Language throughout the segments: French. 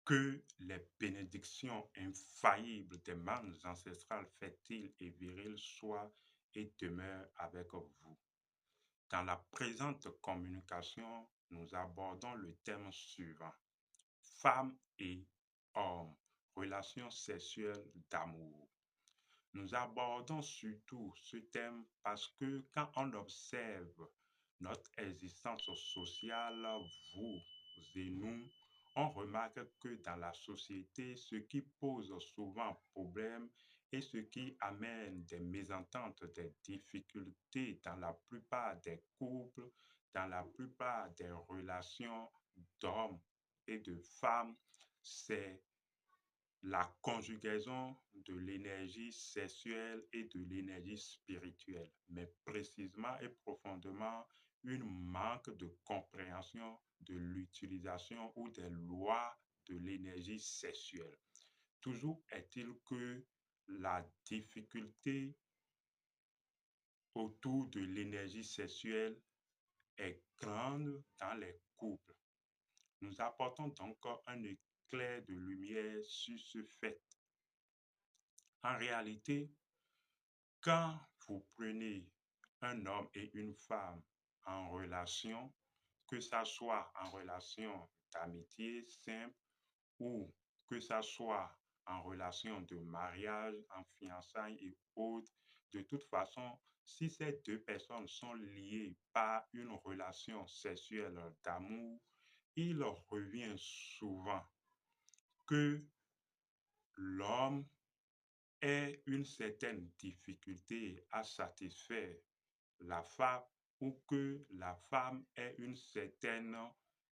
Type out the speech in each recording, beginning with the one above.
Que les bénédictions infaillibles des mannes ancestrales fertiles et viriles soient et demeurent avec vous. Dans la présente communication, nous abordons le thème suivant: femmes et hommes, relations sexuelles d'amour. Nous abordons surtout ce thème parce que quand on observe notre existence sociale, vous et nous, on remarque que dans la société, ce qui pose souvent problème et ce qui amène des mésententes, des difficultés dans la plupart des couples, dans la plupart des relations d'hommes et de femmes, c'est la conjugaison de l'énergie sexuelle et de l'énergie spirituelle, mais précisément et profondément une manque de compréhension de l'utilisation ou des lois de l'énergie sexuelle. Toujours est-il que la difficulté autour de l'énergie sexuelle est grande dans les couples. Nous apportons donc un éclair de lumière sur ce fait. En réalité, quand vous prenez un homme et une femme en relation, que ça soit en relation d'amitié simple ou que ça soit en relation de mariage, en fiançailles et autres, de toute façon, si ces deux personnes sont liées par une relation sexuelle d'amour, il revient souvent que l'homme ait une certaine difficulté à satisfaire la femme ou que la femme ait une certaine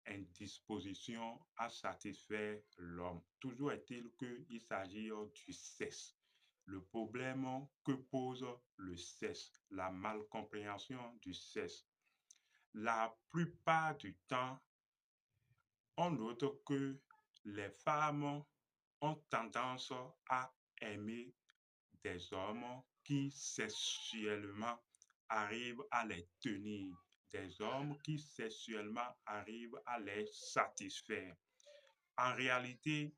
indisposition à satisfaire l'homme. Toujours est-il qu'il s'agit du sexe. Le problème que pose le sexe, la malcompréhension du sexe. La plupart du temps, on note que les femmes ont tendance à aimer des hommes qui sexuellement arrivent à les tenir, des hommes qui sexuellement arrivent à les satisfaire. En réalité,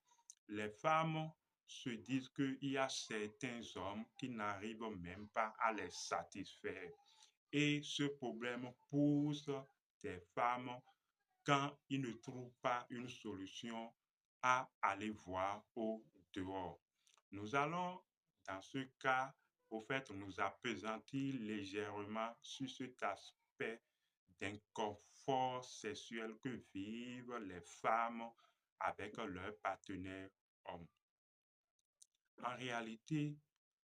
les femmes se disent qu'il y a certains hommes qui n'arrivent même pas à les satisfaire. Et ce problème pousse des femmes quand ils ne trouvent pas une solution à aller voir au dehors. Nous allons, dans ce cas, au fait, nous appesantir légèrement sur cet aspect d'inconfort sexuel que vivent les femmes avec leur partenaire homme. En réalité,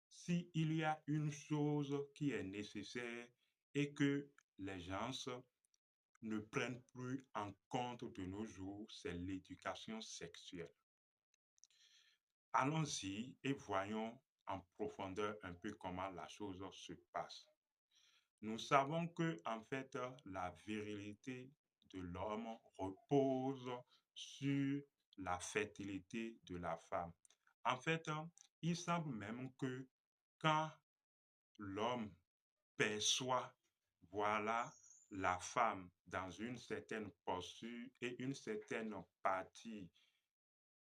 s'il y a une chose qui est nécessaire et que les gens ne prennent plus en compte de nos jours, c'est l'éducation sexuelle. Allons-y et voyons en profondeur un peu comment la chose se passe. Nous savons que, en fait, la virilité de l'homme repose sur la fertilité de la femme. En fait, il semble même que quand l'homme perçoit, voilà, la femme dans une certaine posture et une certaine partie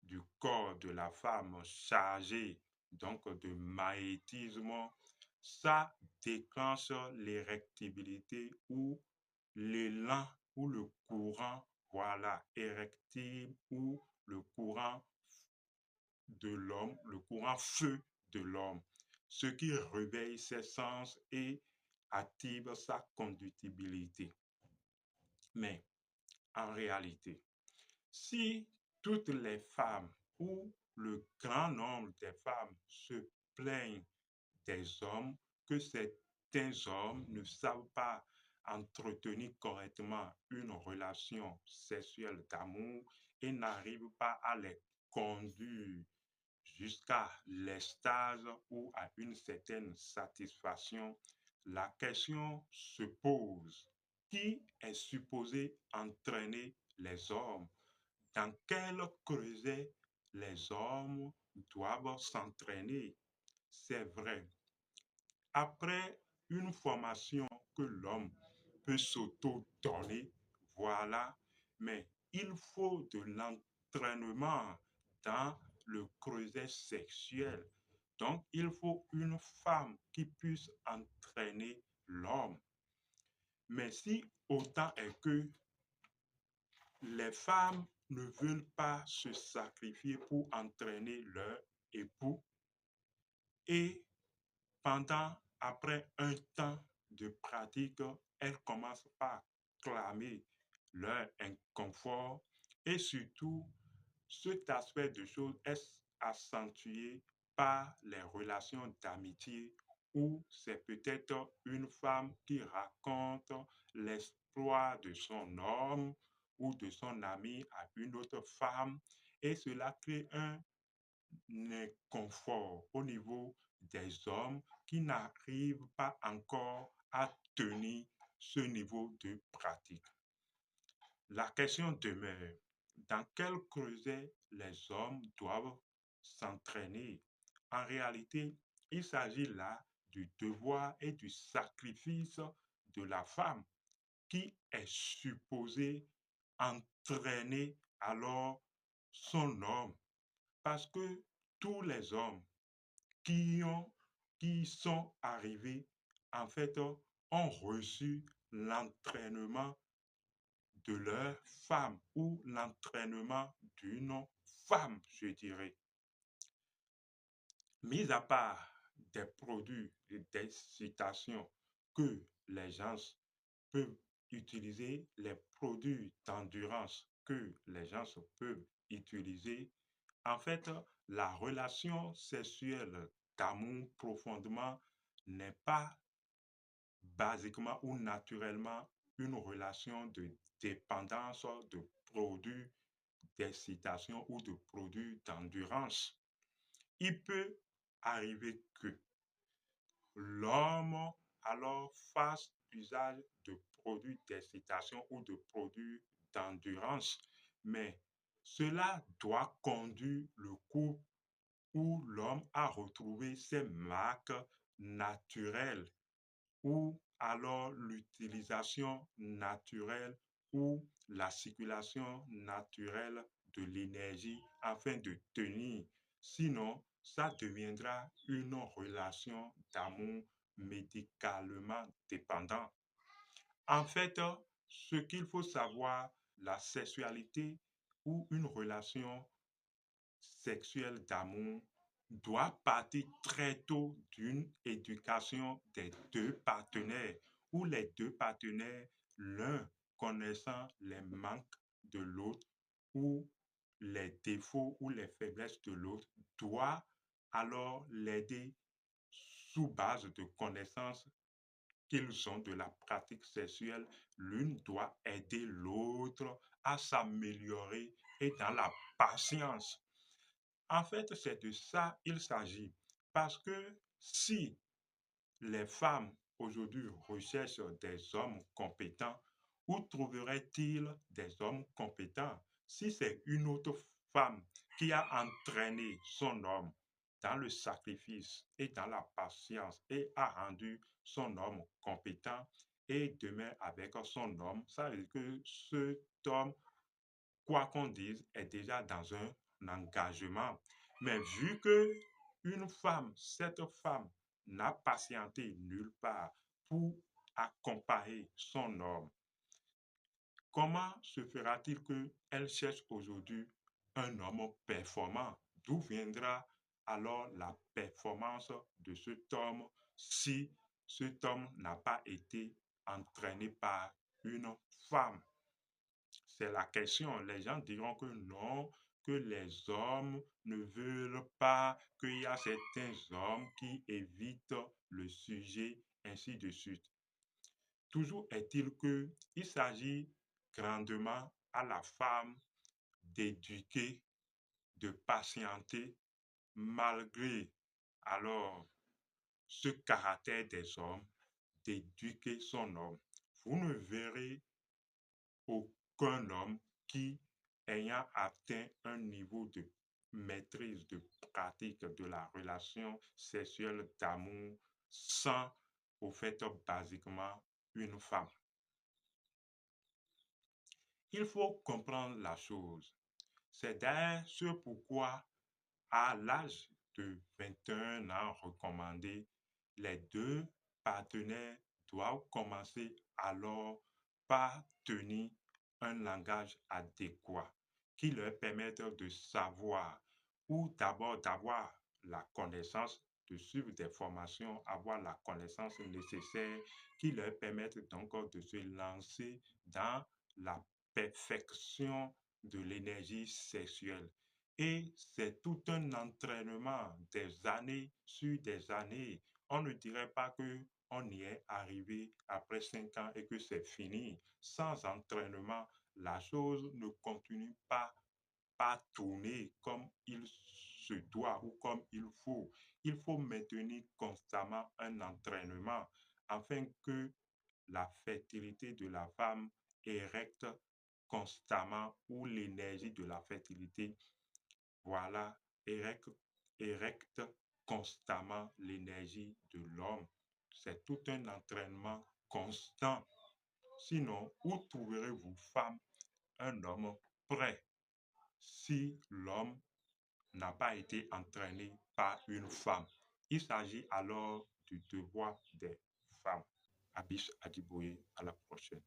du corps de la femme chargée donc de magnétisme, ça déclenche l'érectibilité ou l'élan ou le courant, voilà, érectile ou le courant de l'homme, le courant feu de l'homme, ce qui réveille ses sens et active sa conductibilité. Mais en réalité, si toutes les femmes ou le grand nombre des femmes se plaignent des hommes, que certains hommes ne savent pas entretenir correctement une relation sexuelle d'amour et n'arrivent pas à les conduire jusqu'à l'extase ou à une certaine satisfaction, la question se pose: qui est supposé entraîner les hommes? Dans quel creuset les hommes doivent s'entraîner? C'est vrai. Après une formation que l'homme peut s'auto-donner, voilà, mais il faut de l'entraînement dans le creuset sexuel. Donc, il faut une femme qui puisse entraîner l'homme. Mais si autant est que les femmes ne veulent pas se sacrifier pour entraîner leur époux et après un temps de pratique, elles commencent par clamer leur inconfort et surtout cet aspect de choses est accentué par les relations d'amitié où c'est peut-être une femme qui raconte l'exploit de son homme ou de son ami à une autre femme et cela crée un inconfort au niveau des hommes qui n'arrivent pas encore à tenir ce niveau de pratique. La question demeure, dans quel creuset les hommes doivent s'entraîner? En réalité, il s'agit là du devoir et du sacrifice de la femme qui est supposée entraîner alors son homme. Parce que tous les hommes qui, ont, qui sont arrivés, en fait, ont reçu l'entraînement de leur femme ou l'entraînement d'une femme, je dirais. Mis à part des produits et des citations que les gens peuvent utiliser, les produits d'endurance que les gens peuvent utiliser, en fait, la relation sexuelle d'amour profondément n'est pas basiquement ou naturellement une relation de dépendance de produits d'excitation ou de produits d'endurance. Il peut arriver que l'homme alors fasse usage de produits d'excitation ou de produits d'endurance, mais cela doit conduire le couple où l'homme a retrouvé ses marques naturelles ou alors l'utilisation naturelle ou la circulation naturelle de l'énergie afin de tenir. Sinon, ça deviendra une relation d'amour médicalement dépendant. En fait, ce qu'il faut savoir, la sexualité ou une relation sexuelle d'amour doit partir très tôt d'une éducation des deux partenaires, où les deux partenaires, l'un connaissant les manques de l'autre ou les défauts ou les faiblesses de l'autre, doit alors l'aider sous base de connaissances qu'ils ont de la pratique sexuelle. L'une doit aider l'autre à s'améliorer et dans la patience. En fait, c'est de ça il s'agit. Parce que si les femmes aujourd'hui recherchent des hommes compétents, où trouveraient-ils des hommes compétents si c'est une autre femme qui a entraîné son homme dans le sacrifice et dans la patience et a rendu son homme compétent et demain avec son homme, ça veut dire que cet homme, quoi qu'on dise, est déjà dans un engagement. Mais vu que cette femme n'a patienté nulle part pour accompagner son homme, comment se fera-t-il qu'elle cherche aujourd'hui un homme performant? D'où viendra alors la performance de cet homme si cet homme n'a pas été entraîné par une femme? C'est la question. Les gens diront que non, que les hommes ne veulent pas, qu'il y a certains hommes qui évitent le sujet, ainsi de suite. Toujours est-il qu'il s'agit grandement à la femme d'éduquer, de patienter, malgré alors ce caractère des hommes, d'éduquer son homme. Vous ne verrez aucun homme qui, ayant atteint un niveau de maîtrise, de pratique de la relation sexuelle d'amour, sans, au fait, basiquement, une femme. Il faut comprendre la chose. C'est d'ailleurs ce pourquoi, à l'âge de 21 ans recommandé, les deux partenaires doivent commencer alors par tenir un langage adéquat qui leur permette de savoir ou d'abord d'avoir la connaissance, de suivre des formations, avoir la connaissance nécessaire qui leur permettent donc de se lancer dans la perfection de l'énergie sexuelle. Et c'est tout un entraînement des années sur des années. On ne dirait pas que on y est arrivé après 5 ans et que c'est fini. Sans entraînement, la chose ne continue pas tourner comme il se doit ou comme il faut. Il faut maintenir constamment un entraînement afin que la fertilité de la femme érecte constamment ou l'énergie de la fertilité, voilà, érecte constamment l'énergie de l'homme. C'est tout un entraînement constant. Sinon, où trouverez-vous femme, un homme prêt si l'homme n'a pas été entraîné par une femme? Il s'agit alors du devoir des femmes. Abis Adiboye, à la prochaine.